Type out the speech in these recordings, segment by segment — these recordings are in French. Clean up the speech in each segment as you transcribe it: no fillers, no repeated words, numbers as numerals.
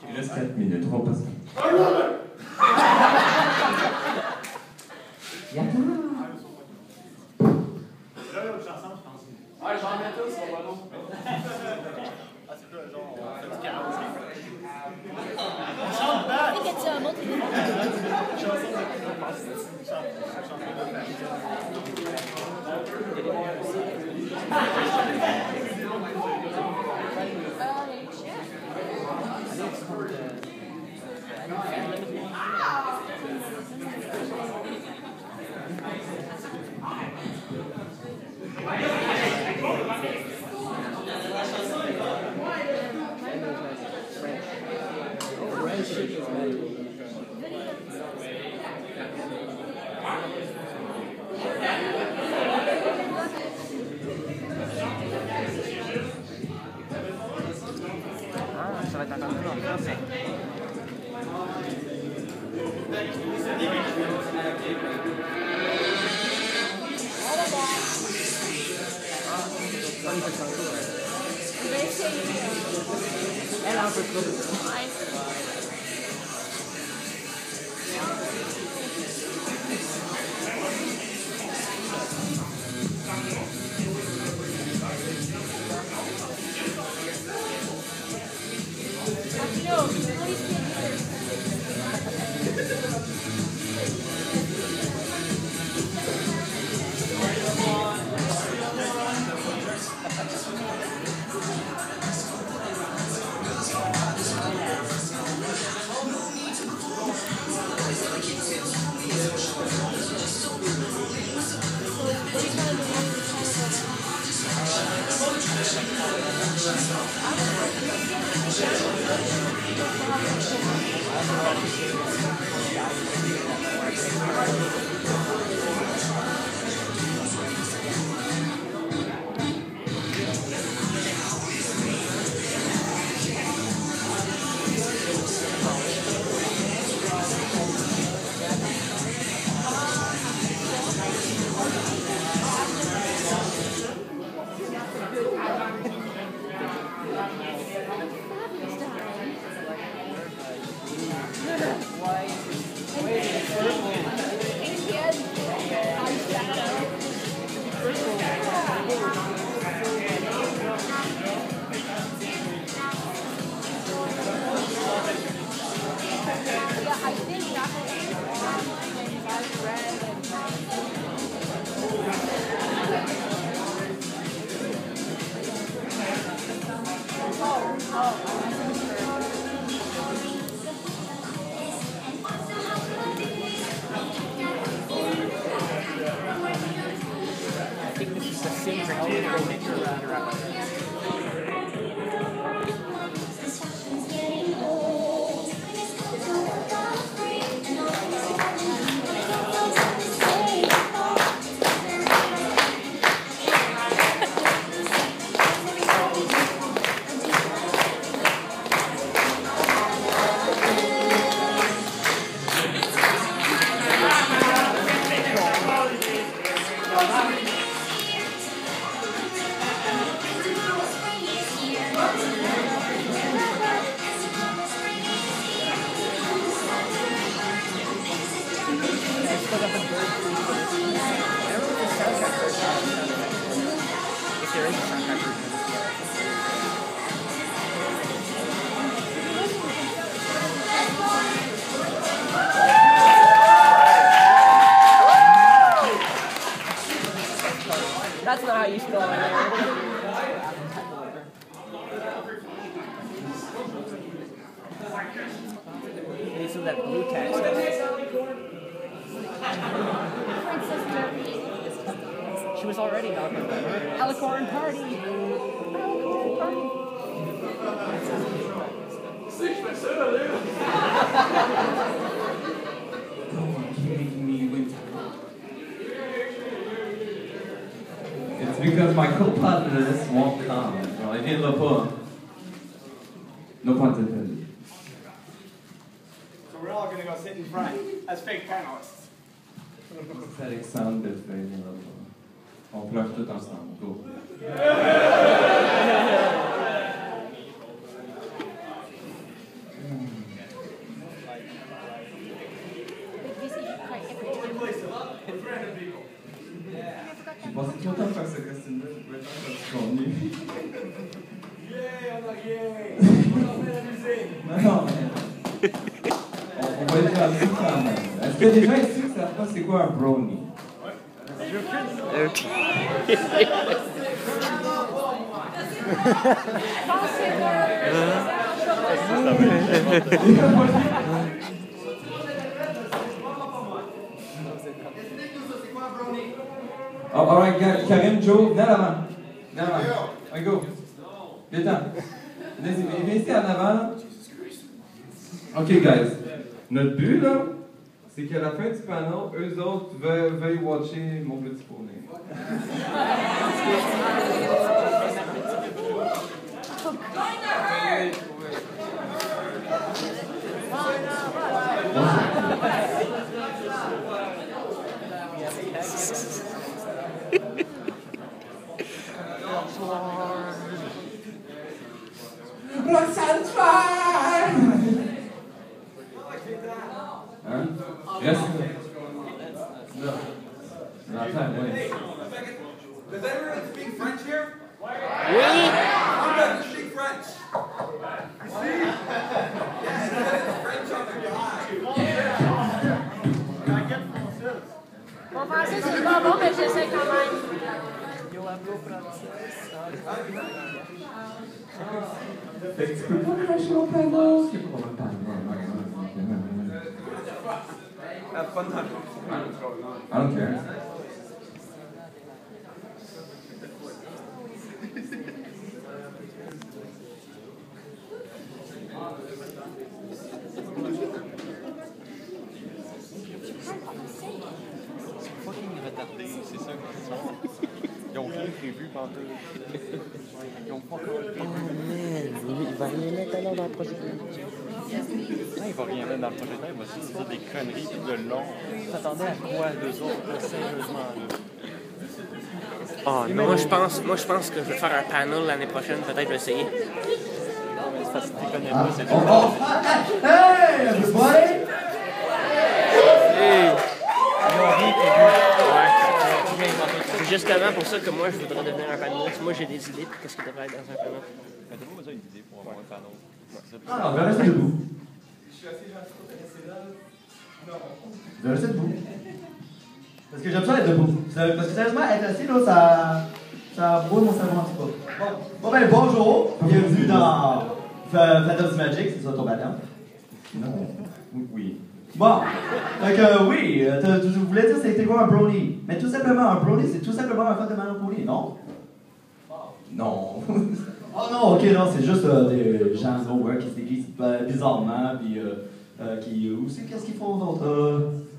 Il reste 4 minutes, on va passer. Ouais, j'en mets tous, on va long. Ah, c'est quoi, genre, on fait du karaoké. On chante back! I think it's a Ça va être encore plus en français. Elle a un peu trop. That's not how you spell my name. These are that blue text. She was already knocking on her. Alicorn party! It's because my co-partners won't come. I didn't look for. No pun intended. So we're all gonna go sit in front as fake panelists. Alexandre fait on pleure tout ensemble. Go. J'ai passé tout le temps à faire ce costume-là, je pouvais faire un petit contenu. Yeah, on a yeah! On fait la musique! Non, mais... On va être là-dessus quand même. Est-ce que les gens ici ne savent pas c'est quoi un brownie? Oh, alright, Karim, Joe, venez à l'avant. Venez à l'avant. On go. Viens-t'en. Viens ici en avant, là. Ok, guys. Notre but, là, c'est qu'à la fin du panneau, eux autres veuillent watcher mon petit poney. Hein? Reste là. Attends, ouais. Does everyone speak French here? Oui! Who doesn't speak French? You see? Yeah, it says French on the guy. Mon français, c'est pas bon, mais j'essaie quand même. Fait que tu peux pas cracher mon panneau. C'est pas mon panneau. Have fun time. I don't care. Fucking retardés, c'est ça. Ils ont rien prévu pendant tout. Ils ont pas encore prévu. Oh man, il va rien mettre alors dans le projet. Là, il va rien mettre dans le projet, il va juste dire des conneries tout le long. T'attendais à quoi, deux autres, là, sérieusement, là? Oh, moi, je pense que je vais faire un panel l'année prochaine, peut-être je vais essayer. Non, mais c'est parce que tu connais pas, c'est tout. Hey, everybody! Hey. Ils ont rien prévu. Ouais. Ils ont rien inventé. C'est justement pour ça que moi, je voudrais devenir un paneliste. Moi, j'ai des idées pour qu'est-ce qui devrait être dans un panel. Mais t'as pas besoin d'idée pour avoir un panneau. Ah non, je vais rester debout. Je vais rester debout. Parce que j'aime ça être debout. Parce que sérieusement, être assis, là, ça brouille mon cerveau un petit peu. Bon, ben, bonjour. Bienvenue dans Fantasy Magic, c'est ça ton baptême? Non. Oui. Bon, donc oui, tu voulais dire c'était quoi un brownie? Mais tout simplement, un brownie, c'est tout simplement un fan de Monopoly, non? Non. Oh non, ok, non, c'est juste des gens qui se déguisent bizarrement, puis qui aussi, qu'est-ce qu'ils font d'autre?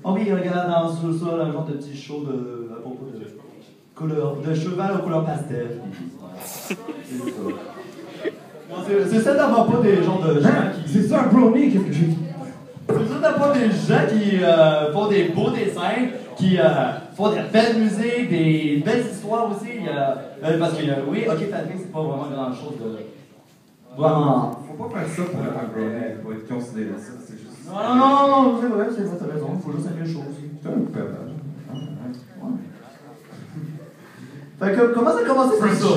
Oh oui, ils regardent dans le sous-sol un genre de petit show à propos de cheval aux couleurs pastel. C'est ça. C'est certainement pas des gens de gens qui... C'est ça un brownie, qu'est-ce que j'ai dit? C'est certainement pas des gens qui font des beaux dessins, qui font de la belle musique, des belles histoires aussi. Parce que oui, ok, Patrick, c'est pas vraiment grand-chose de... Vraiment... Faut pas faire ça pour être un brownie, pour être considéré ça, c'est juste... Non, c'est vrai, t'as raison, il faut juste aimer les choses. C'est un peu Fait que, comment ça a commencé tout ça?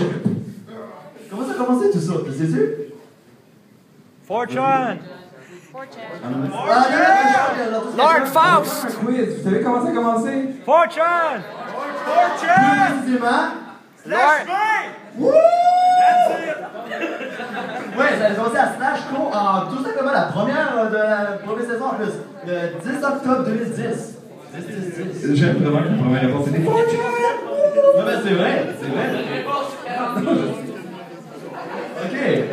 Comment ça a commencé tout ça? Puis sais-tu? Fortune! Lord Faust! Vous savez comment ça a commencé? Fortune! Précisément. Lord... Ouais, ça a commencé à Slash Co en tout simplement la première saison en plus. Le 10 octobre 2010. 10. J'aime vraiment que la première réponse c'était Fortune! Non, mais c'est vrai. Ok, ouais.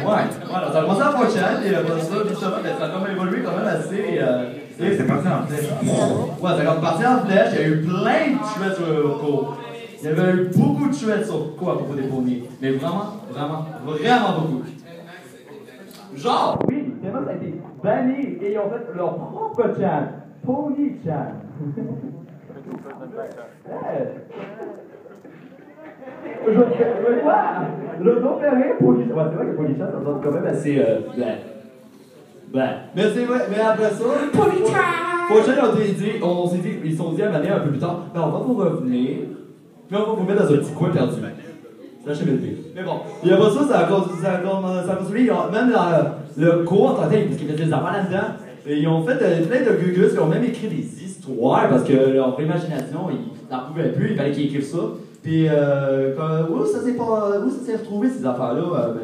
Voilà, ça a commencé à Fortune, et après ça, justement, ça a comme évolué quand même assez. C'est parti en flèche. Ouais, ça a comme parti en flèche, il y a eu plein de chouettes sur Co. Il y avait eu beaucoup de chouettes sur Co à propos des ponies. Mais vraiment beaucoup. Genre, oui, tellement ça a été banni et ils ont fait leur propre chat. Pony chat. Je vais voir. Le nom ferré, Pony chat. C'est vrai que Pony chat, ça sonne quand même assez. Mais c'est vrai, mais après ça. Pony chat! Fortune on s'est dit, ils se sont dit à Mané un peu plus tard, ben on va vous revenir, mais on va vous mettre dans un petit coin perdu. C'est la HMLP. Mais bon, et après ça a construit, même le cours en tant que tel, parce qu'ils faisaient des affaires là-dedans, et ils ont fait plein de gugus, ils ont même écrit des histoires, parce que leur imagination, ils n'en pouvaient plus, il fallait qu'ils écrivent ça. Puis, où ça s'est retrouvé ces affaires-là,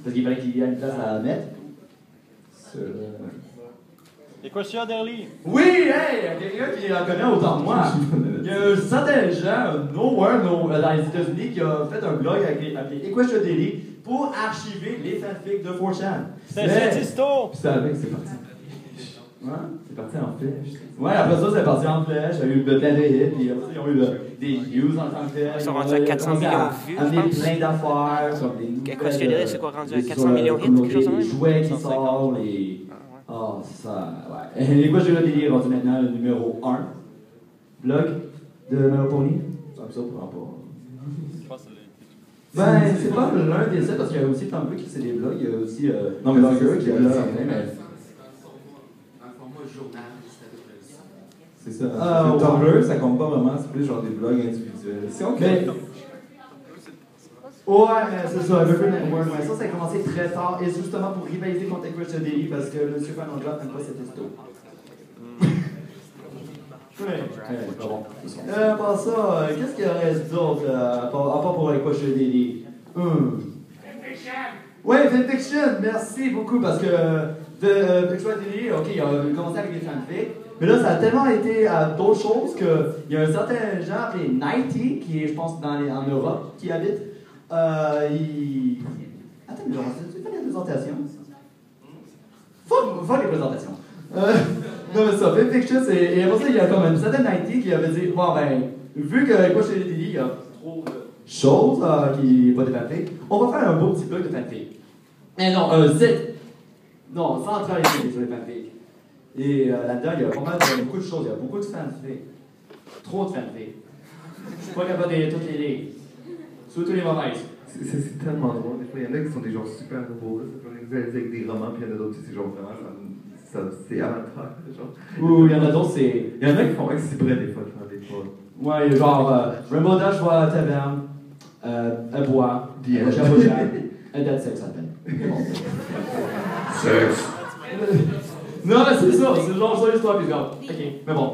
parce qu'il fallait qu'il y ait une place à mettre. Équation d'Erly. Oui, hey, quelqu'un qui en connaît autant que moi. Il y a un certain gens, dans les États-Unis, qui a fait un blog appelé Equation Daily pour archiver les fanfics de 4chan. C'est Saint-Isto. Puis c'est avec, c'est parti. Ouais, c'est parti en flèche. Ouais, après ça, c'est parti en flèche. Il y a eu plein de hits, puis après ça, ils ont eu des views en tant que tel. Ils sont rendus à 400 millions de vues, je pense. Plein d'affaires, comme des Equation Daily, c'est quoi, rendu à 400 millions de hits, quelque chose comme ça? Les jouets qui sortent, les... Ah, c'est ça, ouais. Les Equation Daily est rendu maintenant le numéro 1. Blog de Melopony. Ça me surprend pas. Ben, c'est pas l'un des 7, parce qu'il y a aussi Tumblr qui fait des blogs. Il y a aussi non, mais Blogger qui c'est a là, mais... Un format journal, c'est à peu près ça. C'est ça. Ah, ouais. Tumblr, ça compte pas vraiment, c'est plus genre des blogs individuels. Si on Mais... Ouais, mais c'est ça, Burger Network, ouais, ça a commencé très tard, et justement pour rivaliser contre Equation Daily, parce que le Super Drop n'aime pas cet testo. Ouais, bon. À part ça, qu'est-ce qu'il y aurait d'autre, à part pour Equation Daily? Ouais, Fanfiction, merci beaucoup, parce que Equation Daily, ok, il a commencé avec des fanfics, mais là, ça a tellement été à d'autres choses qu'il y a un certain genre appelé Nighty, qui est, je pense, en Europe, qui habite. Attends, mais tu fais des présentations? Fuck les présentations. Non, mais ça, Fanfiction, c'est. Et après ça, il y a comme une certaine Nighty qui avait dit bon, ben, vu que quoi chez les Daily, il y a trop de choses qui pas des fanfics, on va faire un beau petit blog de fanfics. Mais non, un site. Non, sans travailler sur les fanfics. Et là-dedans, il y a pas mal de beaucoup de choses. Il y a beaucoup de fanfics. Trop de fanfics. Je suis pas capable de lire toutes les lignes. Surtout les mauvaises. C'est tellement drôle. Des fois, il y en a qui sont des gens super beaux. Ça peut réaliser avec des romans, puis il y en a d'autres qui c'est genre vraiment. C'est amateur. Genre. Ou il y en a d'autres, c'est. Il y en a qui font exprès des fois de faire des fois. Ouais, genre Rainbow Dash va à la taverne, elle boit, elle va chez elle date sexe à peine. Sexe. Non, mais c'est ça, c'est genre ça l'histoire, puis regarde. Ok, mais bon.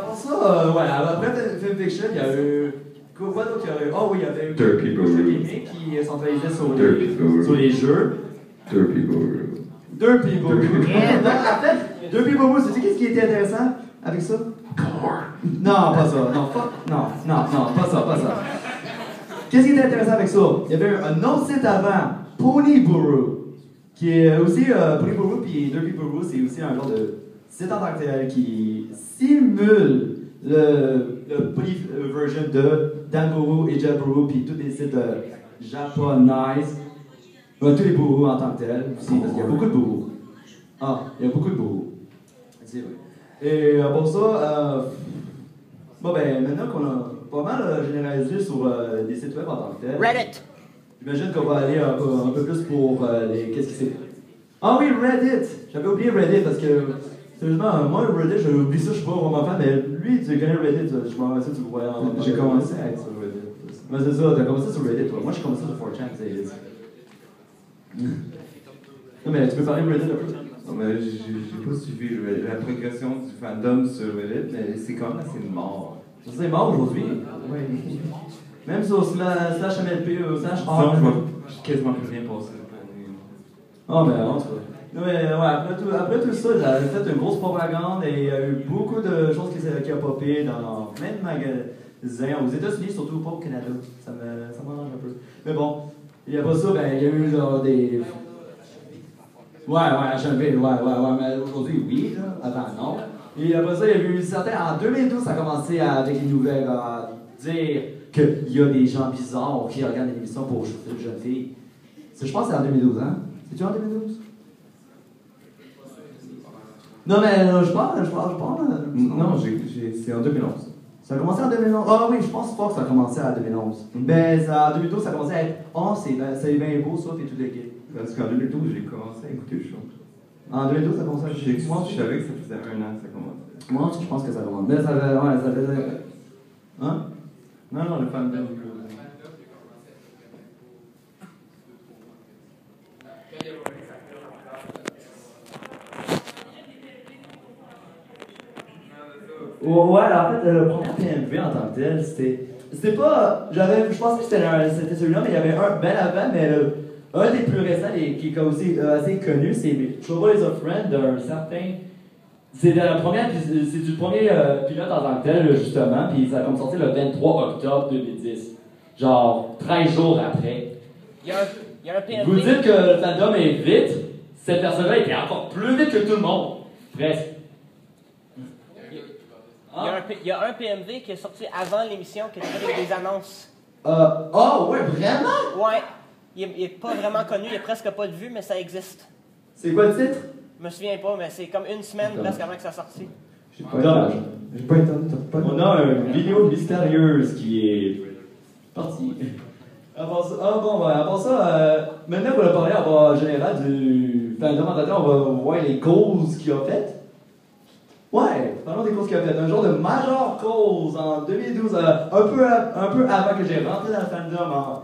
Pour ça, ouais, après Fanfiction, il y a eu. Quoi d'autre il y a eu? Oh oui, il y avait eu Derpy Guru qui centralisait sur les jeux. Derpy Guru. Derpy Guru. En fait, Derpy Guru, tu sais qu'est-ce qui était intéressant avec ça? Non, pas ça. Non, fuck. Non, pas ça. Qu'est-ce qui était intéressant avec ça? Il y avait un autre site avant, Ponyburu, qui est aussi Ponyburu, puis Derpy Guru, c'est aussi un genre de site en tant que tel qui simule le pony version de Danburu et Jaburu, puis tous les sites japonais, tous les burus en tant que tels aussi, parce qu'il y a beaucoup de burus. Ah, il y a beaucoup de burus. C'est vrai. Et pour ça, bon ben, maintenant qu'on a pas mal généralisé sur des sites web en tant que tels. Reddit! J'imagine qu'on va aller un peu plus pour les. Qu'est-ce qui c'est? Ah oui, Reddit! J'avais oublié Reddit parce que. Sérieusement, moi, Reddit, j'avais oublié ça, je suis pas vraiment fan, mais lui, tu connais Reddit, je m'en ça, tu le voyais en. J'ai commencé à être sur Reddit. Mais c'est ça, t'as commencé sur Reddit, toi. Moi, j'ai commencé sur 4chan, c'est. Non, mais tu peux parler de Reddit un peu? Non, mais j'ai pas suivi la progression du fandom sur Reddit, mais c'est quand même assez mort. C'est mort aujourd'hui. Oui. Même sur slash MLP, slash Non, je vois quasiment plus rien passer. Ah, mais en tout cas. Ouais, après tout ça, j'avais fait une grosse propagande et il y a eu beaucoup de choses qui ont popé dans plein de magasins, aux États-Unis, surtout pas au Canada. Ça m'arrange un peu. Mais bon, il y a pas ça, ben, il y a eu genre des. Ouais, HMV, ouais, mais aujourd'hui, oui, là, avant, non. Et après ça, il y a eu certains. En 2012, ça a commencé avec les nouvelles à dire qu'il y a des gens bizarres qui regardent l'émission pour une jeune fille. Je pense que c'est en 2012, hein? C'est-tu en 2012? Non, mais je parle. Non, c'est en 2011. Ça a commencé en 2011. Ah oui, je pense pas que ça a commencé en 2011. Mais en 2012, ça a commencé à être oh, c'est bien beau ça, puis tout le kit. Parce qu'en 2012, j'ai commencé à écouter le show. En 2012, ça commence à Je savais que ça faisait 1 an que ça commençait. Moi, je pense que ça commence. Mais ça fait. Ouais, ça fait. Hein? Non, le fandom. Ouais, alors en fait, le premier PMV en tant que tel, c'était pas. Je pensais que c'était celui-là, mais il y avait un bel avant, mais un des plus récents et qui est aussi assez connu, c'est Trouble is a Friend d'un certain. C'est du premier pilote en tant que tel, justement, puis ça a comme sorti le 23 octobre 2010. Genre 13 jours après. Il y a un PMV. Vous dites que le fandom est vite, cette personne-là était encore plus vite que tout le monde. Presque. Il y a un PMV qui est sorti avant l'émission, qui était avec des annonces. Oh, ouais, vraiment? Ouais. Il est pas vraiment connu, il n'y a presque pas de vues, mais ça existe. C'est quoi le titre? Je me souviens pas, mais c'est comme une semaine presque avant que ça sorti. J'ai pas entendu, t'as pas. On a une vidéo mystérieuse qui est partie. À part ça, maintenant on va parler en général du fandom en tant on va voir les causes qu'il a faites. Ouais, parlons des causes qu'il a faites. Un genre de major cause en 2012, un peu avant que j'ai rentré dans le fandom,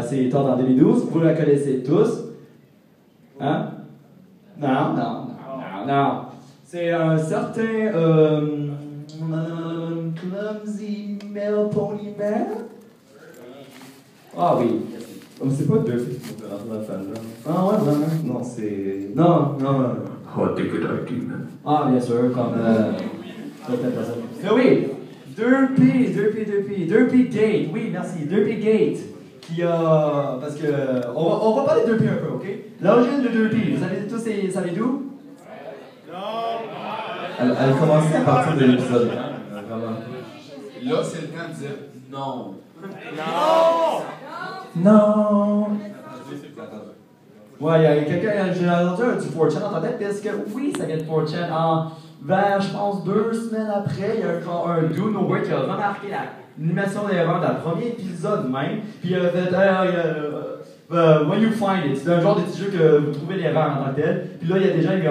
c'est en 2012. Vous la connaissez tous. Hein? Non. C'est un certain Clumsy Male Pony Man. Ah oui. C'est pas deux filles qui sont rentrées dans le fandom. Ah ouais, vraiment? Non, c'est. Non. Oh, t'es good idea, man. Ah, bien sûr, comme certaines personnes. Mais oui, Derpy Gate, oui, merci, Derpy Gate, qui a. Parce que. On va parler de Derpy un peu, ok? L'origine de Derpy, vous savez tous, savez d'où? Elle commençait à partir de l'épisode 1, vraiment. Là, c'est le temps de dire non. Non! Ouais, il y a quelqu'un, j'ai entendu un du 4chan dans ta tête, parce que oui, ça vient de 4chan. Vers, je pense, 2 semaines après, il y a un dude nowhere qui a remarqué l'animation d'erreur dans le premier épisode même, puis il a fait When you find it, c'est un genre de petit jeu que vous trouvez l'erreur en tant que tel, puis là, il y a des gens qui disent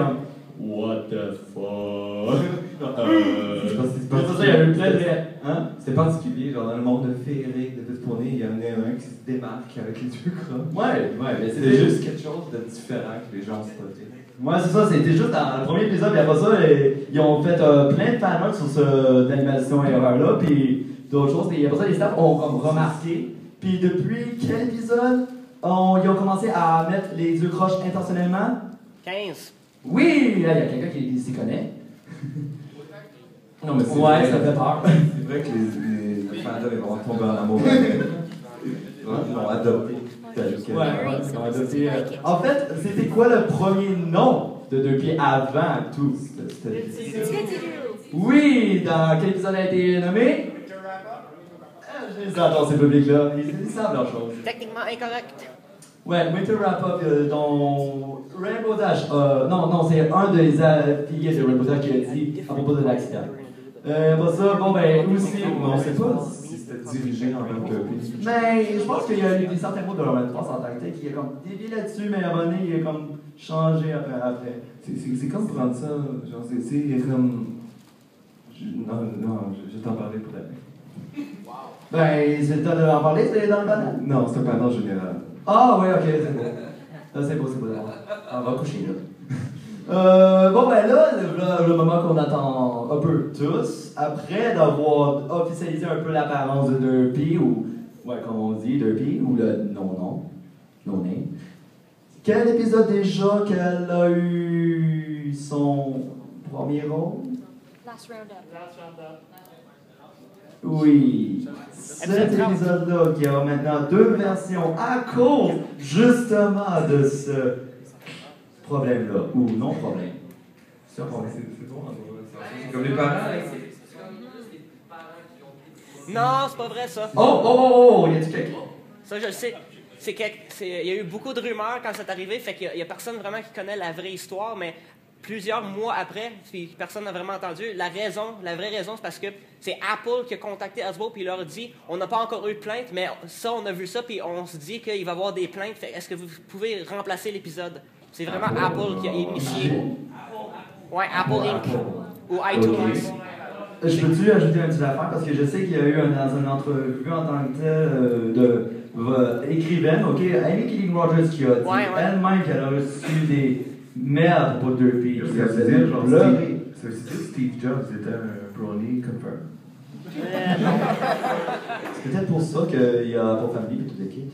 What the fuck? C'est il y a eu plein de. Hein? C'est particulier, genre dans le monde de féerique, de tout tourner, il y en a un qui se démarque avec les yeux crocs. Ouais, mais C'était juste quelque chose de différent que les gens spottaient. Ouais, c'est ça, c'était juste dans le premier épisode, puis après ça, ils ont fait plein de fanarts sur d'animation erreur-là, puis d'autres choses, puis après ça, les staffs ont comme remarqué, puis depuis quel épisode ils ont commencé à mettre les yeux croches intentionnellement? 15. Oui! Là, il y a quelqu'un qui s'y connaît. Non, mais c'est Ouais, vrai, ça fait peur. C'est vrai que les fans vont tomber en amour avec elle. Ils l'ont adopté. Ils ont adopté. En fait, c'était quoi le premier nom de Derpy avant tout? Oui! Dans quel épisode a été nommé? Je les entends, ces publics-là. Ils savent leurs choses. Techniquement incorrect. Ouais, Winter Wrap-Up, dont Rainbow Dash. Non, c'est un des piliers de Rainbow Dash qui a dit à propos de l'accident. Pour ça, bon, ben, aussi. On sait pas si c'était dirigé en même que. Mais je pense qu'il y a eu des certains mots de Laurent France en tant que tel qui est comme dévié là-dessus, mais à un moment donné, il est comme changé après. C'est comme prendre ça, genre, c'est comme. Non, je vais t'en parler pour la Ben, c'est le temps d'en parler, c'est dans le banal? Non, c'est un panneau général. Ah, oui, ok, c'est beau. C'est beau. On va coucher, là. Bon, ben là, le moment qu'on attend un peu tous, après d'avoir officialisé un peu l'apparence de Derpy, ou, ouais, comme on dit, Derpy, ou le no-name. Quel épisode déjà qu'elle a eu son premier rôle? Last Roundup. Oui. Cet épisode-là qui a maintenant 2 versions à cause justement de ce problème-là, ou non-problème. C'est bon, c'est comme les parents. Non, c'est pas vrai ça. Oh, y a-tu quelqu'un? Ça, je le sais. Il y a eu beaucoup de rumeurs quand c'est arrivé, fait qu'il y a personne vraiment qui connaît la vraie histoire, mais plusieurs mois après, puis personne n'a vraiment entendu. La vraie raison, c'est parce que c'est Apple qui a contacté Hasbro puis il leur a dit on n'a pas encore eu de plainte, mais ça, on a vu ça, puis on se dit qu'il va y avoir des plaintes. Fait est-ce que vous pouvez remplacer l'épisode? C'est vraiment Apple qui a initié. Ouais, Apple Inc. ou iTunes. Je peux-tu ajouter une petite affaire? Parce que je sais qu'il y a eu dans une entrevue en tant que telle de écrivaine, ok, Amy Killing Rogers qui a dit elle-même qu'elle a reçu des mails à propos de 2P. Ça veut dire, genre, ça veut dire que Steve Jobs était un brownie confirm. C'est peut-être pour ça qu'il y a Apple Family et tout le kit.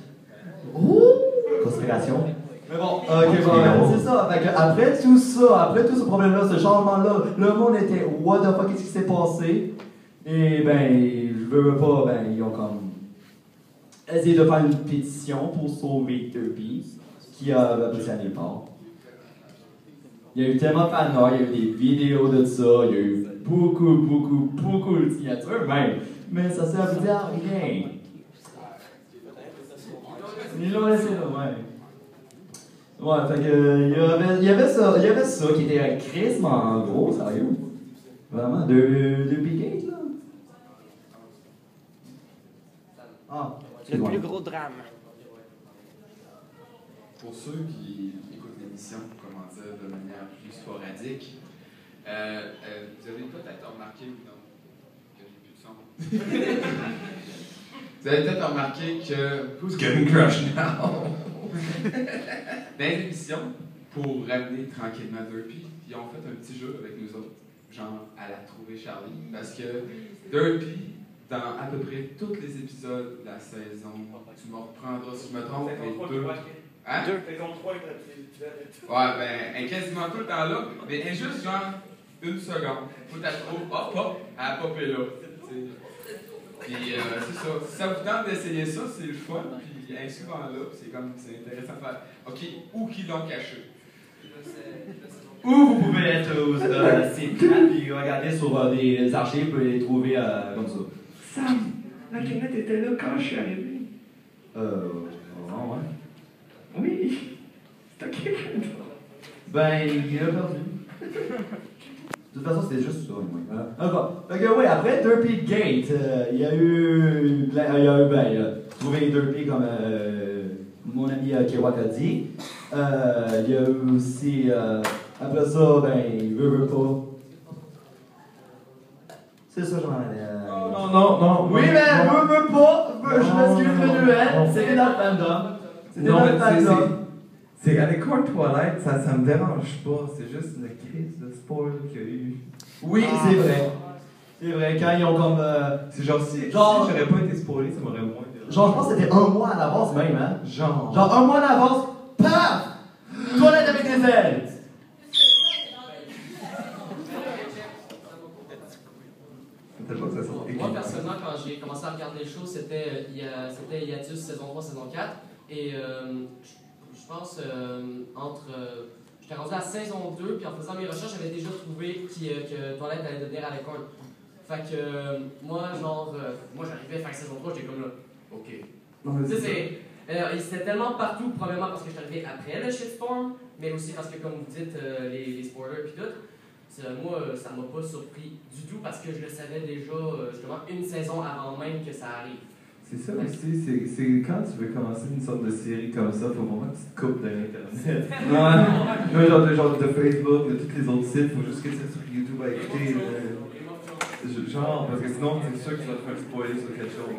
Ouh! Conspiration. Mais bon, ok, bon, c'est ça. Fait que après tout ce problème-là, ce changement-là, le monde était what the fuck, qu'est-ce qui s'est passé? Et ben, je veux pas, ben, ils ont comme essayé de faire une pétition pour sauver 2P, qui a poussé à nulle part. Il y a eu tellement de fanart, il y a eu des vidéos de ça, il y a eu beaucoup de signatures même. Mais ça s'est abouti à rien. Ils l'ont laissé là, ouais. Ouais, fait que, il y avait ça qui était crissement gros, sérieux. Vraiment, deux piquets, là. Ah, Le plus gros drame. Pour ceux qui écoutent l'émission, comment dire, de manière plus sporadique, vous avez peut-être remarqué, ou non, que j'ai plus de son. Vous avez peut-être remarqué que Who's getting crushed now? dans l'émission, pour ramener tranquillement 2P, ils ont fait un petit jeu avec nous autres, genre à la trouver Charlie, parce que 2P, dans à peu près tous les épisodes de la saison, tu me reprendras si je me trompe, les deux. Hein? Ouais, ben, elle est quasiment tout le temps là, mais elle est juste genre une seconde. Faut que tu trouves, hop, elle a popé là. Puis c'est ça. Si ça vous tente d'essayer ça, c'est le fun. Puis elle est souvent là, c'est intéressant de faire. OK, où qu'ils l'ont caché? Ou vous pouvez être aux sites puis regarder sur des archives et les trouver comme ça. Sam, la canette était là quand je suis arrivé. Ouais. Oui, c'est ok. Ben, il a perdu. De toute façon, c'était juste ça, moi. D'accord. Fait que oui, après 2P Gate, il y a eu. Trouvé 2P comme mon ami Kewak a dit. Il y a eu aussi. Après ça, ben, il veut pas. C'est ça, j'en ai. Non. Oui, mais veut pas. Je m'excuse, le c'était dans le fandom. C'était dans le fandom. C'est à l'école Twilight, ça me dérange pas. C'est juste une crise de spoil qu'il y a eu. Oui, c'est vrai. C'est vrai, quand ils ont comme. C'est genre, si j'aurais pas été spoilé, ça m'aurait moins dérangé. Genre, je pense que c'était un mois à l'avance même, hein? Genre un mois à l'avance, paf! Toilette avec des ailes! Moi, personnellement, quand j'ai commencé à regarder le show, c'était Hiatus saison 3, saison 4. Et je pense, j'étais rendu à saison 2, puis en faisant mes recherches, j'avais déjà trouvé que Toilette allait devenir à l'école. Fait que moi, j'arrivais à faire saison 3, j'étais comme là, ok. Tu sais, c'était tellement partout, probablement parce que je suis arrivé après le shitstorm, mais aussi parce que, comme vous dites, les spoilers puis tout. Moi, ça m'a pas surpris du tout parce que je le savais déjà, justement, une saison avant même que ça arrive. C'est ça aussi, c'est quand tu veux commencer une sorte de série comme ça, faut vraiment que tu te coupes de l'internet. Ouais, genre de Facebook, de tous les autres sites, faut juste que tu sois sur YouTube à écouter. Genre, parce que sinon, c'est sûr que tu vas te faire spoiler sur quelque chose.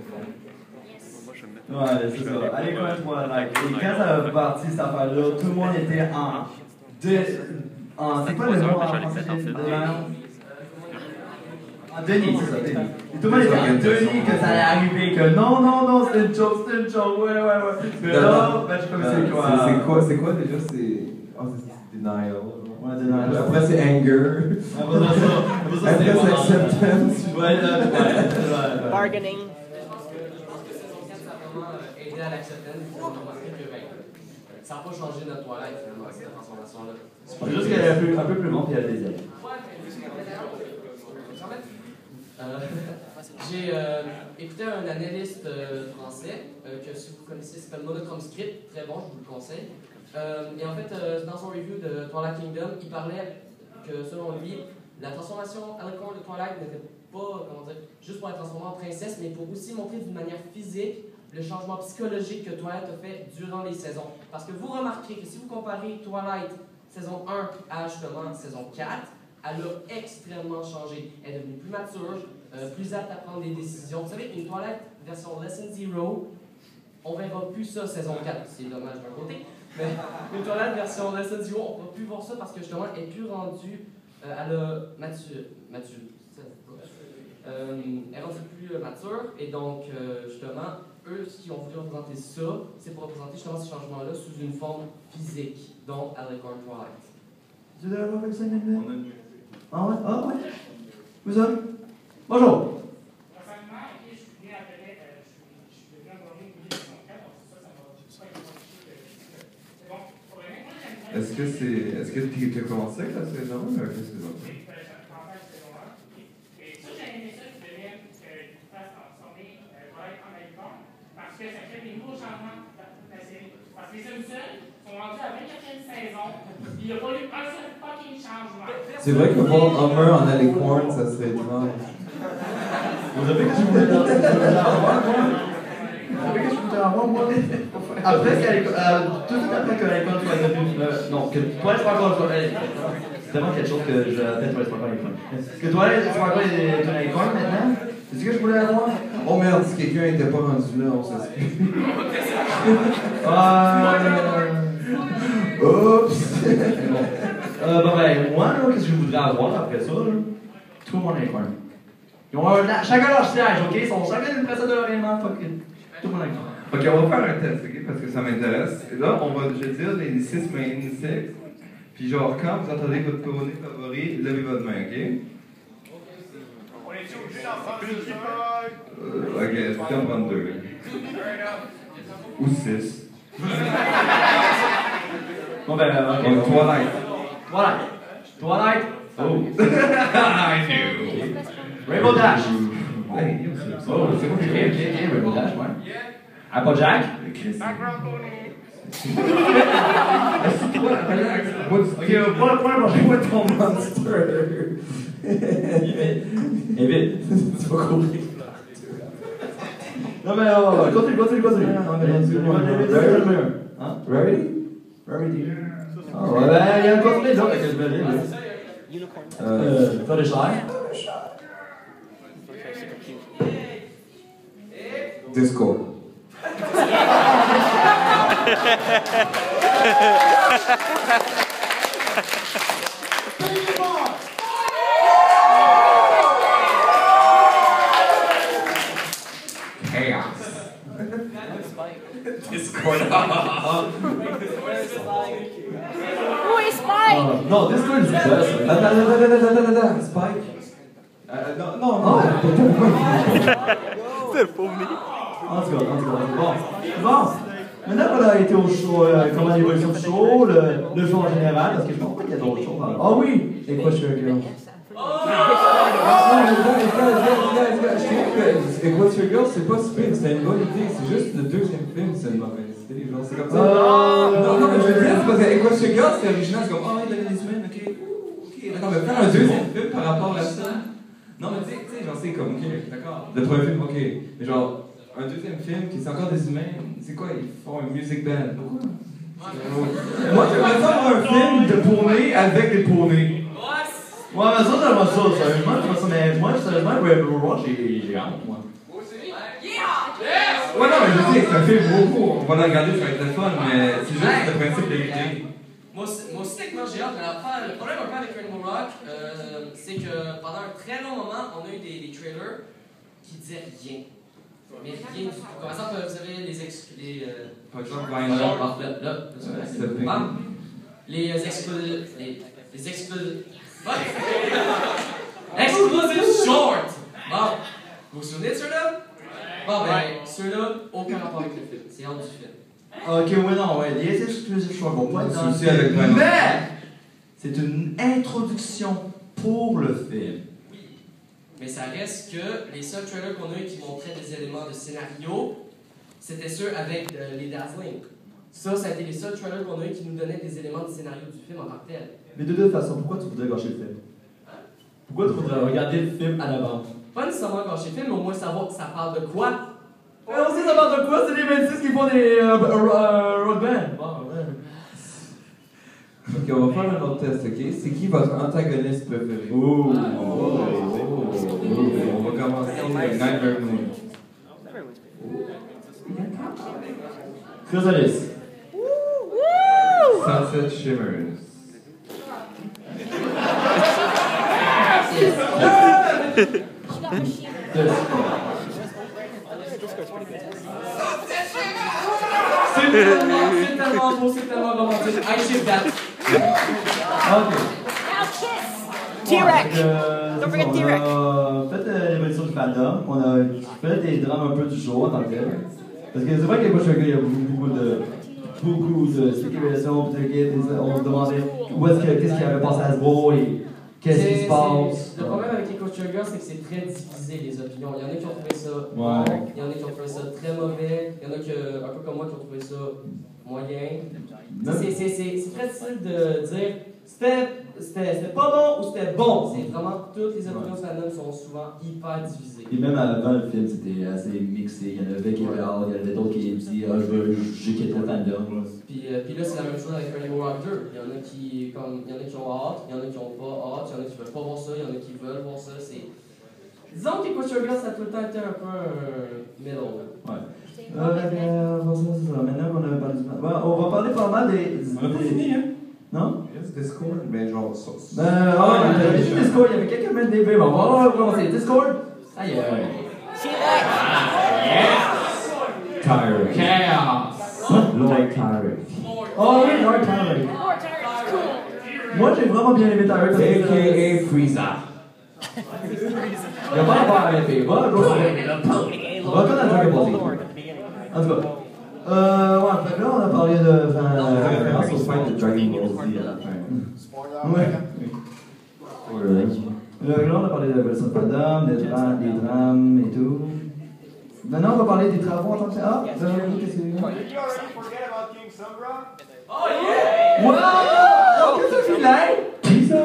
Ouais, c'est ça. Allez, quand même, moi, like. Et quand ça a parti, cette affaire-là, tout le monde était c'est pas le mot en français, Denis, c'est ça, Denis. Et tout le monde était en Denis que ça allait arriver, que non, c'est une joke, ouais. Mais là, ben, je sais pas c'est quoi. C'est quoi déjà? C'est denial. Ouais, denial. Après, c'est anger. Après, c'est acceptance. Ouais. Bargaining. Je pense que saison 4, ça a vraiment aidé à l'acceptance. On a remarqué que ça n'a pas changé notre toilette, finalement, cette transformation-là. C'est juste qu'elle est un peu plus longue et elle a des ailes. J'ai écouté un analyste français que si vous connaissez s'appelle Monochrome Script, très bon, je vous le conseille. Et en fait, dans son review de Twilight Kingdom, il parlait que selon lui, la transformation Alicorn de Twilight n'était pas, juste pour la transformer en princesse, mais pour aussi montrer d'une manière physique le changement psychologique que Twilight a fait durant les saisons. Parce que vous remarquerez que si vous comparez Twilight saison 1 à justement saison 4, elle a extrêmement changé. Elle est devenue plus mature, plus apte à prendre des décisions. Vous savez, une Twilight version Lesson Zero, on verra plus ça saison 4. C'est dommage d'un côté. Mais une Twilight version Lesson Zero, on ne va plus voir ça parce que justement, elle est plus rendue à la mature. Elle est rendue plus mature et donc, justement, eux, ce qu'ils ont voulu représenter ça, c'est pour représenter justement ce changement-là sous une forme physique, donc Alicorn Twilight. Tu veux avoir avec ça, Emmanuel? Ah ouais? Ah ouais? Vous avez? Bonjour! Personnellement, je suis venu après, je suis devenu abonné au milieu de son cas, donc ça m'a pas été c'est bon. Pour le même, moi, j'aimerais. Est-ce que tu as commencé avec la saison 1 ou avec la saison 2? Oui, j'ai commencé avec la saison 1. Et ça, j'ai aimé ça, je voulais qu'il fasse transformer Twilight en Alicorn, parce que ça crée des nouveaux changements dans toute la série. Parce que les Simpsons sont rendus à 24e saison, il n'y a pas eu un seul fucking changement. C'est vrai que voir Homer en Alicorn, ça serait étrange. Vous savez que je voulais avoir, moi? Vous savez que je voulais avoir, moi? Après, tout de suite après que Alicorn soit devenu. Non, que Twilight soit encore. C'est vraiment quelque chose que je fais Twilight soit encore Alicorn. Est-ce que Twilight soit encore une Alicorn maintenant? C'est ce que je voulais avoir? Oh merde, si quelqu'un n'était pas rendu là, on s'explique. Oups! Bon ben, moi, là, qu'est-ce que je voudrais avoir après ça, là? Tout mon Alicorn. Ils ont chacun leur siège, ok? Ils sont chacun une personne de réellement, fuck it. Tout mon Alicorn. Ok, on va faire un test, ok? Parce que ça m'intéresse. Et là, on va, je vais dire les 6 main insects. Puis genre, quand vous entendez votre poney favori, levez votre main, ok? On est-tu obligé d'en prendre une? Ok, je vais en prendre 2. Ou 6. Bon ben, ok. Donc, Twilight. Twilight. Oh. I knew. Rainbow Dash. Hey, Oh, c'est bon, ok, Rainbow Dash, ouais. Applejack. Background pony. Ok, point, moi ton monster. Évite. Tu vas courir. Non mais continue. Non mais hein? Ready? Ah ouais, ben il y a un continue d'autre que je vais lire. Unicorn. Fluttershy. Discord. Chaos. Discord. Who is Spike? Non, Discord, c'est ça. Attends. Spike. Non. C'est le pauvre Nick. En tout cas. Bon. Maintenant qu'on a été au show, comment l'évolution du show, le show en général, parce que je pense pas qu'il y a d'autres choses. Ah oui! Et quoi, je suis un girl? Et What's Your Girl, c'est pas super, c'est une bonne idée, c'est juste le deuxième film, c'est une mauvaise idée, genre, c'est comme ça. Non, mais je veux dire, c'est parce que What's Your Girl, c'était original, c'est comme, il avait des semaines, ok. D'accord, mais faire un deuxième film par rapport à ça. Non, mais tu sais, genre, c'est comme, ok, d'accord. Le premier film, ok. Mais genre, un deuxième film qui c'est encore des humains, c'est quoi, ils font un music band. Pourquoi? Moi, j'aimerais ça avoir un film de poneys avec des poneys. Ouais, mais ça, j'aimerais ça, sérieusement, je vois ça, mais moi, sérieusement, Rainbow Rush, j'ai hâte, moi. Ouais, non, mais je sais, c'est un film beaucoup. On va le regarder, ça va être le fun, mais c'est juste le principe de l'idée. Moi aussi, techniquement, j'ai hâte, mais le problème un peu avec Rainbow Rock, c'est que pendant un très long moment, on a eu des trailers qui disaient rien. Mais rien du tout. Par exemple, vous avez les Par exemple, Vinyl. Exclusive short! Bon, vous vous souvenez de ceux-là? Bon, ben, ceux-là, aucun rapport avec le film. C'est hors du film. Ok, ouais, non, ouais, les exclusive short vont pas être dans le Souci avec film, mais c'est une introduction pour le film. Oui, mais ça reste que les seuls trailers qu'on a eu qui montraient des éléments de scénario, c'était ceux avec les Dazzling. Ça a été les seuls trailers qu'on a eu qui nous donnaient des éléments de scénario du film en tant que tel. Mais de toute façon, pourquoi tu voudrais gâcher le film? Pourquoi tu voudrais regarder le film à l'avance? Pas nécessairement gâcher le film, mais au moins savoir que ça parle de quoi. On sait ça parle de quoi? C'est les 26 qui font des rock band. Bon, ouais. Ok, on va faire un autre test, ok? C'est qui votre antagoniste préféré? Oh. On va commencer avec Nightmare Moon. Chrysalis. Sunset Shimmers. C'est tellement beau, c'est tellement romantique. I ship that. Ok. Now kiss. T-Rex! Don't forget T-Rex. On a fait l'évolution du fandom. On a fait des drames un peu du jour en tant que tel. Parce que c'est vrai que les Coach il y a beaucoup de spéculations, on se demandait qu'est-ce qui avait passé à Hasbro et qu'est-ce qui se passe. Le problème avec les Coach Girls, c'est que c'est très divisé les opinions. Il y en a qui ont trouvé ça bon, il y en a qui ont trouvé ça très mauvais, il y en a qui, un peu comme moi, qui ont trouvé ça moyen. C'est très difficile de dire c'était pas bon ou c'était bon. C'est vraiment toutes les opinions de fandom sont souvent hyper divisées. Et même avant le film, c'était assez mixé. Il y en avait qui avaient hâte, il y en avait d'autres qui disaient j'ai quitté le fandom. Puis là, c'est la même chose avec Rainbow Rock 2. Il y en a qui ont hâte, il y en a qui n'ont pas hâte, il y en a qui veulent pas voir ça, il y en a qui veulent voir ça. Disons que Coach Girls, ça a tout le temps été un peu middle. Ouais. Maintenant qu'on a parlé du... on va parler pas mal des... On n'a pas fini, hein? Non? Il reste Discord, mais genre ça. Il y avait juste Discord, il y avait quelques minutes des Bon, on va commencer. Discord? Aïe, aïe. Tyrant. Chaos! Lord Tyrant. Oh oui, Lord Tyrant. Lord Tyrant's cool. Moi, j'ai vraiment bien aimé Tyrant. A.K.A. Frieza. Il n'y a pas rapport à l'épée. Va dans Dragon Ball Z. En tout cas. Ouais, fait que là, on a parlé de. Référence au fight de Dragon Ball Z à la fin. Ouais. Là, on a parlé de la version de fandom, des drames et tout. Maintenant, on va parler des travaux en tant que. Ah, qu'est-ce que c'est? Did you already forget about King Sombra? Oh yeah! Wow! Qu'est-ce que c'est là? Qui ça?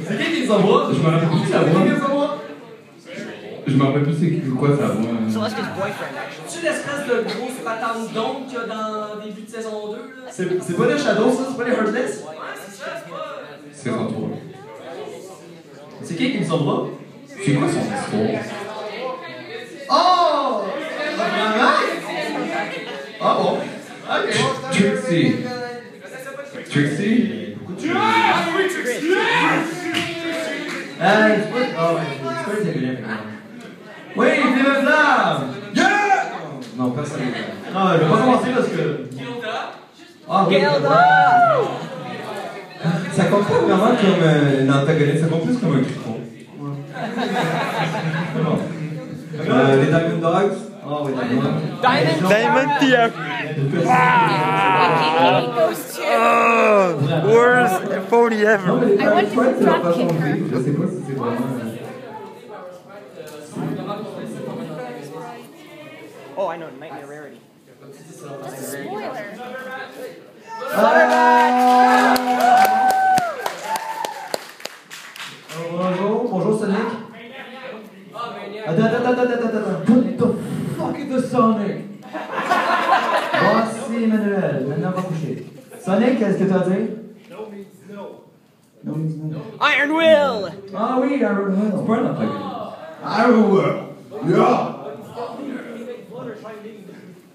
C'est qui King Sombra? Je me rappelle plus sa voix. Je me rappelle plus c'est quoi sa voix. So that's his boyfriend, actually. C'est l'espèce de grosse patente d'ombre qu'il y a dans le début de saison 2. Là. C'est pas les Shadows, ça? C'est pas les Heartless? Ouais, c'est ça, c'est pas. C'est son tour. C'est qui King Sombra? C'est quoi son histoire? Oh! Vraiment? Ah bon? Ok. Trixie. Trixie? C'est pas... Oh, ouais, c'est pas les Égolins, oui, vive le flamme! Yeah! Non, personne. Non, je vais pas commencer parce que... Ah, oui. Ça compte pas vraiment comme un antagoniste, ça compte plus comme un griffon. Les Diamond Dogs? Ah oui, d'accord. Diamond TF. Goes to. Worst pony ever. Non, mais les I want Diamond to Dogs, c'est leur drop façon de kick her. vivre. Je sais pas si c'est vraiment. Oh, I know, Nightmare Rarity. That's a spoiler. Bonjour Sonic. Attends. What the fuck is the Sonic? Voici Emmanuel, maintenant va coucher. Sonic, qu'est-ce que tu as dit? No means no. Iron Will! Ah oui, Iron Will. C'est pas un antagoniste. Iron Will.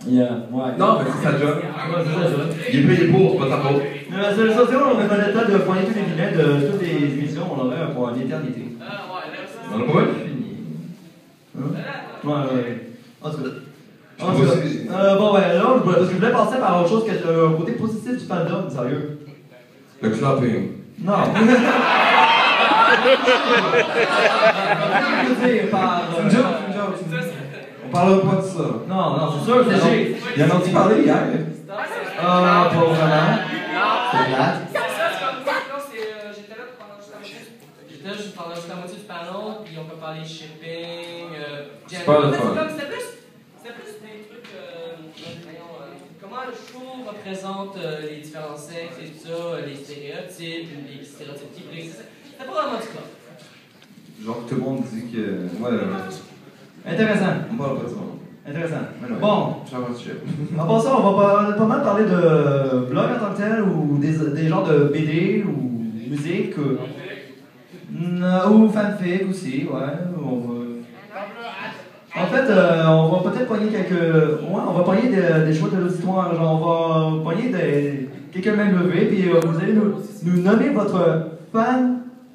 Yeah, ouais. Non, mais c'est sa job. Ouais, c'est ça, job. Il est payé pour, c'est pas ta faute. La solution, on aurait pas le temps de pointer tous les vilains de toutes les émissions, on aurait pour une éternité. On a pas mal fini. Ouais. En tout cas. Bon, ouais, là, parce que je voulais passer par autre chose que le côté positif du fandom, sérieux. Le clapping. Non. Je veux dire par. C'est une joke. On parlera pas de ça. Non, c'est sûr, c'est j'ai. Il en a-tu parlé hier? Pas vraiment. C'est plate. J'étais là juste pendant la moitié du panel, puis on peut parler shipping, C'est pas le fun. C'était plus des trucs, comment le show représente les différents sexes et tout ça, les stéréotypes qui brisent. C'était pas vraiment du club. Genre que tout le monde dit que. Ouais, Intéressant. On parle pas de ça. Intéressant. Mais non. Bon. J'en suis. En passant, on va pas mal parler de blog en tant que tel, ou des genres de BD, ou musique, ou fanfic aussi, ouais. En fait, on va peut-être pogner on va pogner des choix de l'auditoire. Genre, on va pogner quelques mains levées, puis vous allez nous nommer votre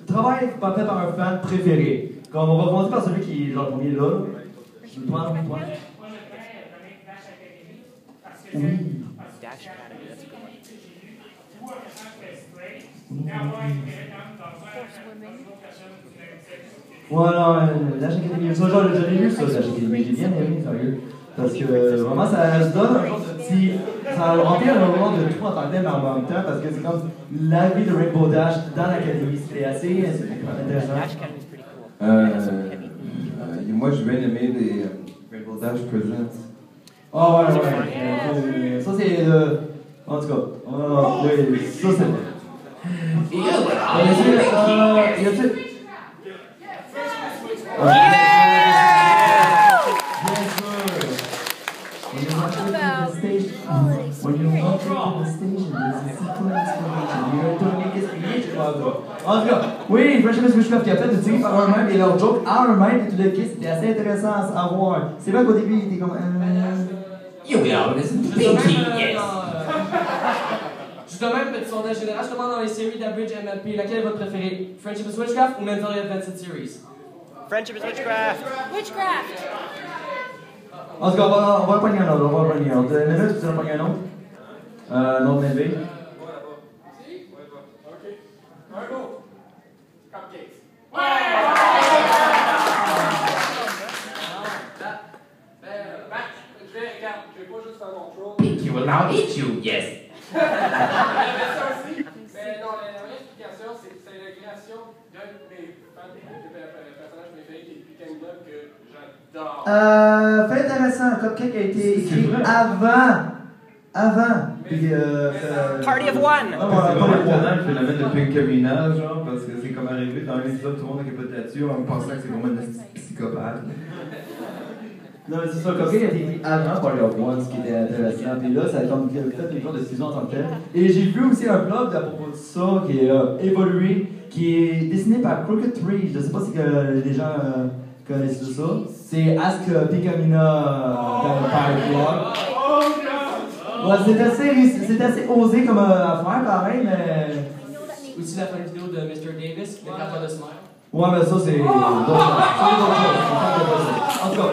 travail fait par un fan préféré. Comme on va commencer par celui qui est genre le premier là. Je prends. Moi, je voudrais donner Dash Academy parce que Dash Academy, that's a good one. j'ai lu ou un personnage qui fait Stray, et avoir inspiré quand même dans une autre personne qui l'a fait. Voilà, Dash Academy. Ça, genre, je l'ai lu, ça, Dash Academy. J'ai bien aimé, sérieux. Parce que vraiment, ça se donne un genre de petit. Ça remplit un moment de tout en tant que tel, mais en même temps, parce que c'est comme la vie de Rainbow Dash dans l'académie. C'était assez intéressant. Dash Academy is pretty cool. Moi, j'ai bien aimé les Rainbow Dash Presents. Ah ouais. Ça, c'est. En tout cas, oui, ça, c'est. Y a-t-il. En tout cas, oui, Friendship is Witchcraft qui a fait de tirer par eux-mêmes et leur joke à eux-mêmes et tout le kit, c'était assez intéressant à voir. C'est vrai qu'au début, il était comme. You will listen to Pinky, yes! Juste de même, petit sondage général, je demande dans les séries d'Average MLP, laquelle est votre préférée? Friendship is Witchcraft ou Mentally Advanced Series? Friendship is Witchcraft. Witchcraft. En tout cas, on va pogner un autre, Minute, tu vas pogner un autre? Non, mais Pinky will now eat you, yes. Mais non, la vraie explication, c'est la création d'un de mes personnages préférés qui est Pecan Blood que j'adore. fait intéressant, Cupcake a été écrit avant. Puis, Party of One! C'est vraiment étonnant le phénomène de Pinkamina, genre, parce que c'est comme arrivé dans un épisode, tout le monde a capoté là-dessus en pensant que c'est vraiment une psychopathe. Non, mais c'est ça, Cupcake a été écrit avant Party of One, ce qui était intéressant. Puis là, ça a comme fait une genre de saison en tant que tel. Et j'ai vu aussi un blog à propos de ça qui a évolué, qui est dessiné par Crooked Tree. Je sais pas si les gens connaissent tout ça. C'est Ask Pinkamina par le blog. Ouais, c'est assez osé comme affaire pareil, mais. Aussi la fin vidéo de Mr. Davis, le carton de Smile. Ouais, mais ça c'est. En tout cas,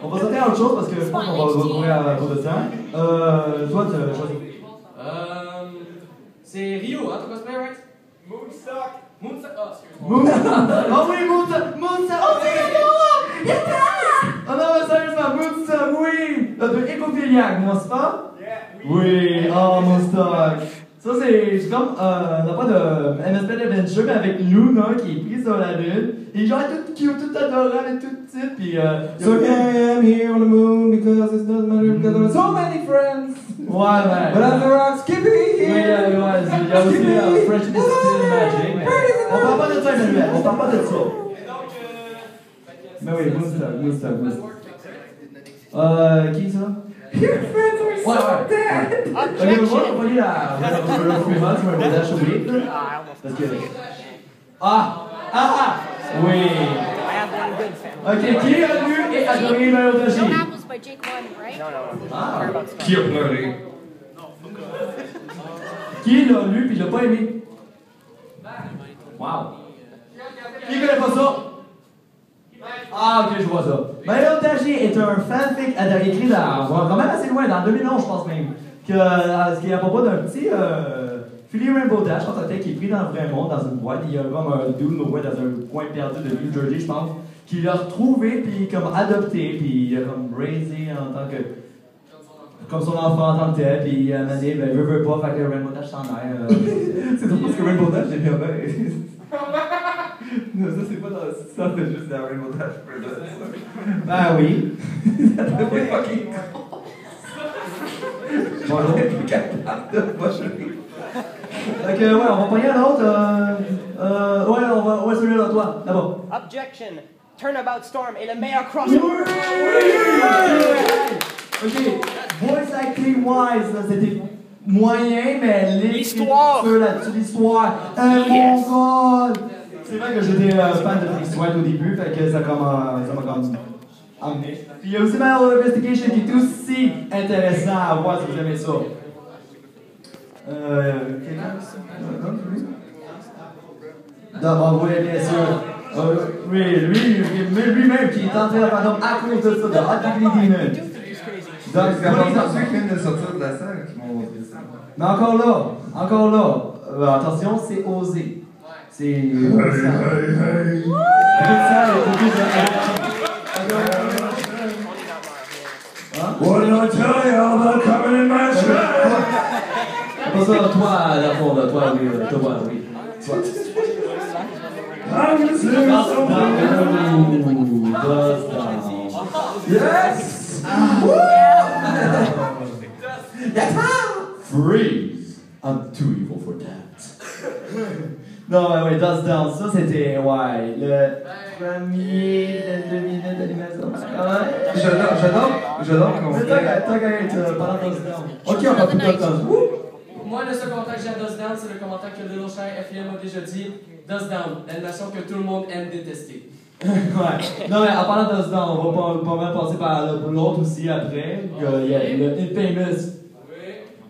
on va sauter à autre chose parce que je pense qu'on va courir à trop de temps. Toi, tu as choisi. C'est Rio, hein, ton cosplay, right? Moonstock. Moonstock, oh, excuse-moi. Oh oui, Moonstock! Oh c'est oh non, mais sérieusement, Moonstock, oui! De Écophiliac, n'est-ce pas? Oui, oh Moonstock! Ça c'est comme, on n'a pas de MSP Adventure, mais avec Luna qui est prise sur la lune. Et genre, tout cute, tout adorable et tout petit, puis So I am here on the moon because it doesn't matter because there are so many friends. Ouais. But I'm the rock, Skippy Oui, here. il y a aussi Friendship is Still Magic. On parle pas de ça, Emmanuel, on parle pas de ça. Mais oui, Moonstock. Qui ça? Your friends are so dead. Ok, moi, on va lire le Freeman sur un dash oublié. Parce que. Oui. I have one good fan. Ok, qui a lu et adoré Mélodie? No apples by Jake One, right? No. Qui a pleuré? Qui l'a lu puis l'a pas aimé? Wow. Qui connaît pas ça? Ah, ok, je vois ça. Mélodie est un fanfic écrit quand même assez loin, dans 2011, je pense même. Qui est à propos d'un petit. Philly Rainbow Dash, en tant que tel, qui est pris dans le vrai monde, dans une boîte. Il y a comme un dude dans un coin perdu de New Jersey, je pense, qui l'a retrouvé, puis comme adopté, puis il a comme raisé en tant que. Comme son enfant en tant que tel, puis à un moment donné, ben, veut pas, fait que Rainbow Dash s'en aille. C'est drôle parce que Rainbow Dash, j'ai bien non, ça c'est pas dans le ça, c'est juste la Rainbow Dash Presents. Ben oui. Ça devrait fucking Bonjour. Fait que, ouais, on va pogner un autre. Ouais, celui-là, toi, d'abord. Objection. Turnabout Storm est le meilleur crossover. Ok, Voice Acting Wise, là, c'était moyen, mais l'histoire là-dessus, l'histoire. Yes. Mon God! C'est vrai que j'étais fan de Trix White au début, fait que ça m'a comme emmené. Puis il y a aussi Manual Investigation qui est aussi intéressant à voir si vous aimez ça. D'abord, oui, bien sûr. Oui, lui-même qui est entré à Phantom à cause de ça, de Hot Diggly Demon. Donc, c'est quand ceux qui viennent de sortir de la salle qui m'ont montré ça. Mais encore là, attention, c'est osé. C'est. What did I tell you about coming in my trap? Pas ça, toi, la fond, toi, oui. Toi. I'm just doing Yes! Freeze! I'm too evil for that. Non, ouais, Dust Down, ça c'était, ouais, le premier de minutes d'animation. J'adore qu'on fait. Tant qu'à être pendant Dust Down. Ok, on va tout Dust Down. Moi, le seul commentaire que j'ai à Dust Down, c'est le commentaire que Little Shy FIM a déjà dit. Dust Down, l'animation que tout le monde aime détester. Ouais. Non, mais en parlant de Dust Down, on va pas mal passer par l'autre aussi après. Il y a le Infamous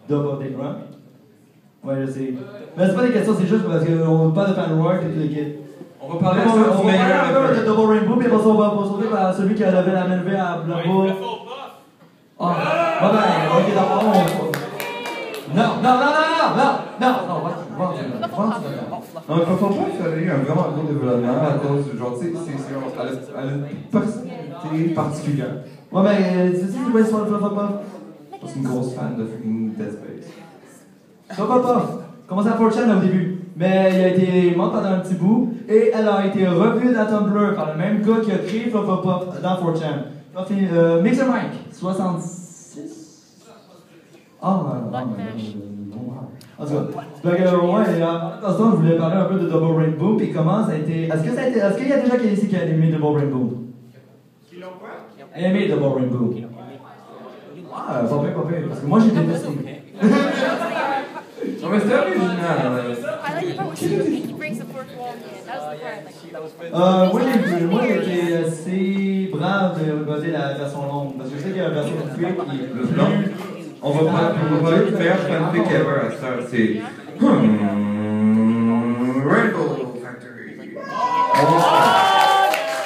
Double Take Run. Ouais, je sais. Mais c'est pas des questions, c'est juste parce qu'on parle de Fanwork et tout le kit. On va parler un peu de Double Rainbow, puis après ça, on va sauter par celui qui a levé la main levée à Blanco. Ah, ok, d'accord. Non, Non, il faut pas que ça ait eu un vraiment gros développement à cause du genre, tu sais, elle a une personnalité particulière. Ouais, mais tu sais, tu vois, sur le Flop. Je suis une grosse fan de freaking Dead Space. Flop. Commencé à 4chan au début. Mais il a été mort pendant un petit bout et elle a été revue dans Tumblr par le même gars qui a créé Flop dans 4chan. Mixer Mike, 66. Ah, en tout cas, je voulais parler un peu de Double Rainbow, puis comment ça a été. Est-ce qu'il y a déjà quelqu'un ici qui a aimé Double Rainbow? Qui l'ont quoi? Aimé Double Rainbow. Ah, pas pire, parce que moi j'ai détesté. Non, mais c'était original. I like the part when he breaks the fourth wall. That was the part like. Moi j'ai été assez brave de regarder la version longue, parce que je sais qu'il y a une version de Twitch qui est plus. On va parler du meilleur fanfic ever à cette heure, c'est Rainbow Factory.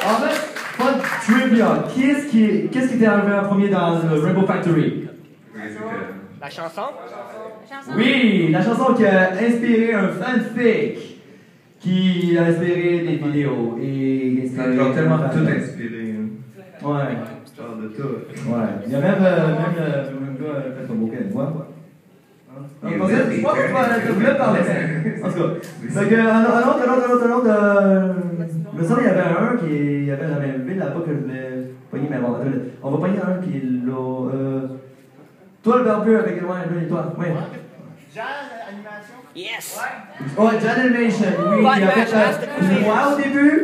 En fait, pas de trivia. Qu'est-ce qui était arrivé en premier dans le Rainbow Factory? La chanson? Oui, la chanson qui a inspiré un fanfic qui a inspiré des vidéos et ça a tellement tout inspiré. Ouais. Genre de tout. Ouais. Il y a même le gars fait comme aucun voix. Je pensais que tu voulais parler, mais. En tout cas. Fait que, un autre. Me semble qu'il y avait un qui avait la même ville là-bas que je voulais pogner, mais bon, on va pogner un qui est là. Toi, le barbu avec le et toi. Oui. Jan Animation? Yes! Oh, Jan Animation, oui. Il y avait moi au début.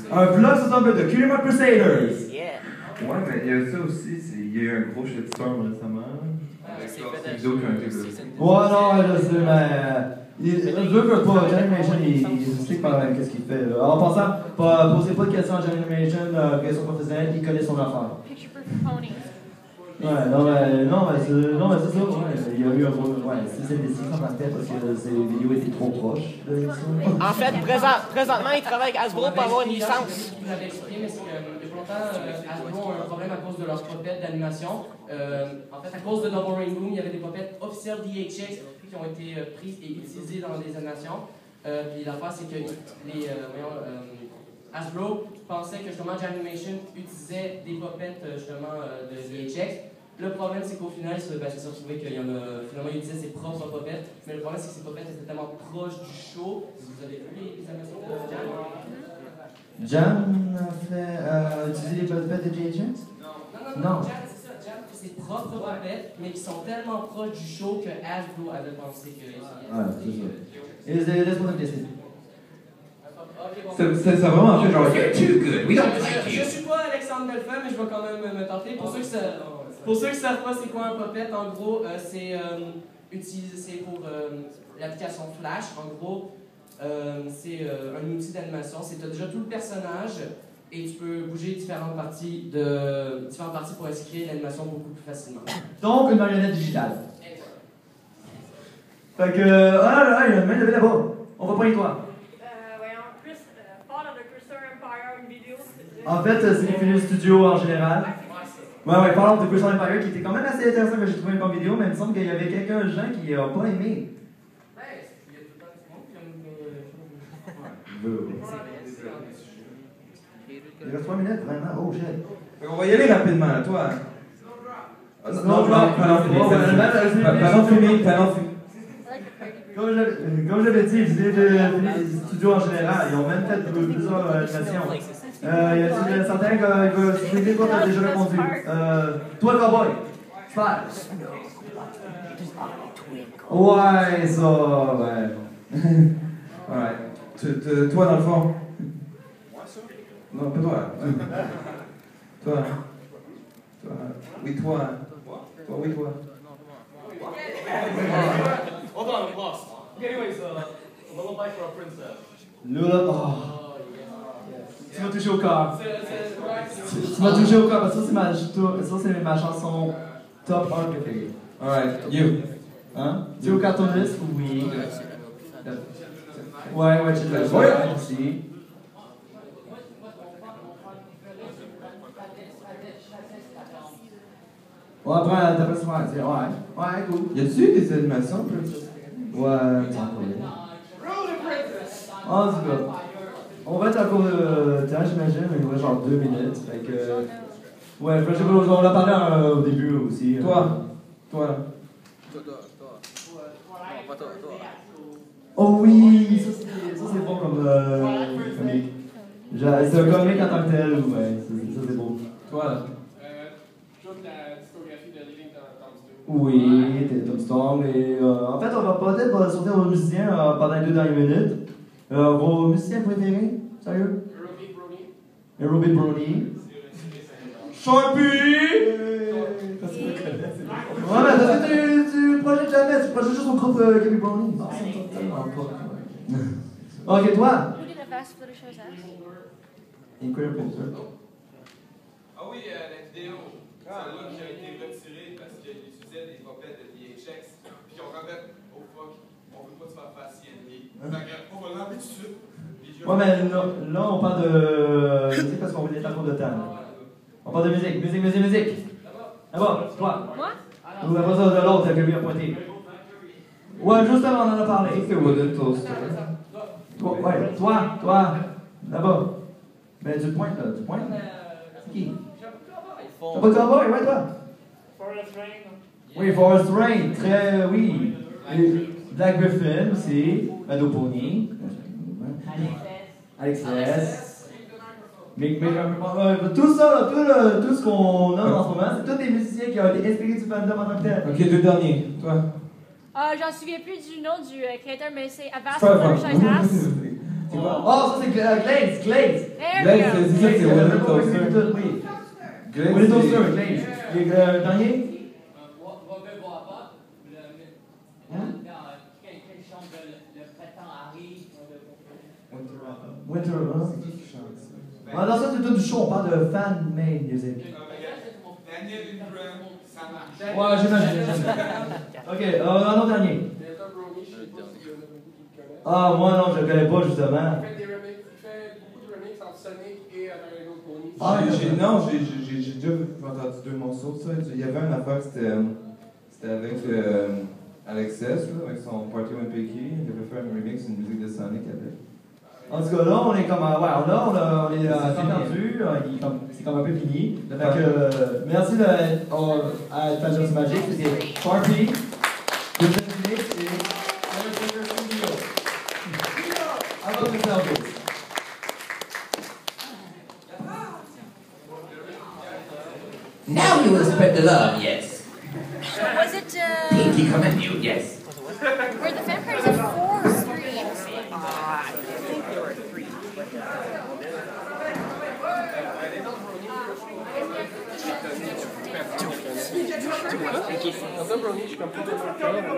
Un vlog sur Tumblr de Kingdom Crusaders. Yeah! Ouais, mais il y a ça aussi, il y a eu un gros shitstorm récemment. C'est Avec vidéos qui ont été vues. Ouais, non, je sais, mais. Je veux pas, Jan Animation, il sait pas qu'est-ce qu'il fait. En passant, posez pas de questions à Jan Animation, question professionnelle, il connaît son affaire. Picture perfect ponies. Ouais, non, mais c'est ça, ouais. Il y a eu un gros. Ouais, c'est décisif en tant que tel parce que ces vidéos étaient trop proches de l'émission. En fait, présentement, il travaille avec Hasbro pour avoir une licence. Vous l'avez expliqué, mais c'est que depuis longtemps, Hasbro a un problème à cause de leurs popettes d'animation. En fait, à cause de Double Rainbow, il y avait des popettes officielles d'EHX qui ont été prises et utilisées dans des animations. Puis l'affaire, c'est que Hasbro pensait que justement Janimation utilisait des popettes justement de DHX. Le problème, c'est qu'au final, c'est s'est retrouvé qu'il y en a finalement il utilisait ses propres popettes. Mais le problème, c'est que ces popettes étaient tellement proches du show. Vous avez vu les animations de Jan? Jan a fait utiliser les popettes de DHX? Non. Jan, c'est ça. Jan fait ses propres popettes, mais qui sont tellement proches du show que Hasbro avait pensé que. Ouais, c'est ça. Et laisse-moi te tester. Ok, bon, Ça a vraiment fait genre, you're too good, we don't like Je you. suis pas Alexandre Delphin, mais je vais quand même me tenter. Pour ceux qui savent pas c'est quoi un puppet, en gros, c'est pour l'application Flash. En gros, c'est un outil d'animation. C'est t'as déjà tout le personnage et tu peux bouger différentes parties pour exécuter l'animation beaucoup plus facilement. Donc, une marionnette digitale. Fait que, ah là là, il y a une main levée là-bas. On va pas y toi. Voyons, plus Fall of the Crusader Empire, une vidéo. En fait, c'est les films studio en général. Ouais, Fall of the Crusader Empire qui était quand même assez intéressant que j'ai trouvé une bonne vidéo, mais il me semble qu'il y avait quelques gens qui n'ont pas aimé. Il reste 3 minutes, vraiment. Oh shit. On va y aller rapidement, toi. Non, Comme j'avais dit, ils faisaient des studios en général. Ils ont même fait plusieurs animations. Il y a certains qui veulent expliquer quoi tu as déjà répondu. Toi, le cowboy. Faire. Ouais, ça, ouais. Ouais. Toi, dans le fond. Non, pas toi. Toi. Oui, toi. Toi, oui, toi. Hold on, I'm lost. Anyways, Lullaby for a Princess. Lullaby. Oh. Tu m'as touché au cœur. Tu m'as touché au cœur parce que ça, c'est ma chanson top 1 préférée. Alright, you. Hein? Tu es au cartooniste? Oui. Ouais, tu l'as joué aussi. Ouais, après, t'as pas souvent. Ouais, cool. Y a-tu des animations? Ouais, en tout cas, on va être à court de temps, j'imagine, mais il nous reste genre 2 minutes. Fait que. Ouais, je sais pas, on l'a parlé au début aussi. Toi. Oh oui, ça c'est bon comme comique. C'est un comique en tant que tel, ouais, ça c'est beau. Toi. Toute la discographie de Living Tom Storm. Oui, t'es Tom Storm. Et en fait, on va peut-être sortir vos musiciens pendant les 2 dernières minutes. Vos musiciens préférés? Sérieux? Aerobeat Brody. Sharpie! Ouais, mais parce que tu projettes jamais, tu projettes juste au groupe Kevin Brownie. Non, ça me tente tellement pas. Ok, toi? Who did a fast footage shows us? Incredible Picture. Ah oui, la vidéo. Celle-là qui a été retirée parce qu'ils utilisaient des copettes de VHX. Puis ils ont fait, oh fuck, on veut pas te faire faire CND. Fait que, on va l'enlever tout de suite. Ouais, mais là, on parle de musique parce qu'on veut des temps de temps. On parle de musique. Là-bas, toi. Moi? Ou après ça, de l'autre que lui a pointé. Ouais, justement, on en a parlé. C'est Wooden Toaster. Ouais, toi. Là-bas. Ben, tu pointes, là. C'est qui? T'as pas de cowboy, ouais, toi? Forest Rain. Oui, Forest Rain, très, oui. Et Black Griffin aussi. Mado Pony. Alex S. Tout ça, là, tout ce qu'on nomme en ce moment, c'est tous des musiciens qui ont été inspirés du fandom en tant que tel. Ok, 2 derniers. Toi. J'en souviens plus du nom du créateur, mais c'est Avast C'est pas Fluttershy's Ass. C'est quoi? Oh, ça c'est Glaze. There we go. C'est ça, c'est Wooden Toaster. Oui. Glaze, Wooden Toaster, Glaze. Et le dernier? Winter, hein? Ah, dans ça, c'est tout du show, on parle de fan-made music. Daniel Ingram, ça marche. Ouais, j'imagine. Ok, un autre dernier. Ah, moi non, je le connais pas, justement. Il fait beaucoup de remixes entre Sonic et My Little Pony. Ah, j'ai déjà entendu 2 morceaux de ça. Il y avait une affaire, c'était avec Alex S, avec son Party One Picky. Il avait fait un remix, une musique de Sonic avec. En tout cas, là, on est comme. Ouais, on est détendu, c'est comme un peu fini. Fait que, merci à Fantasy Magic, c'était Sharpie, de Netflix et Alexander Studio. À votre service. Now you will spread the love, yes. So was it, Pinky commend you, yes. were the fan parties at 4 streams? I think there were 3. ça, Brownie, je suis comme pas vraiment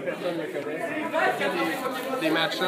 personne ne me connaît. Des match-ups.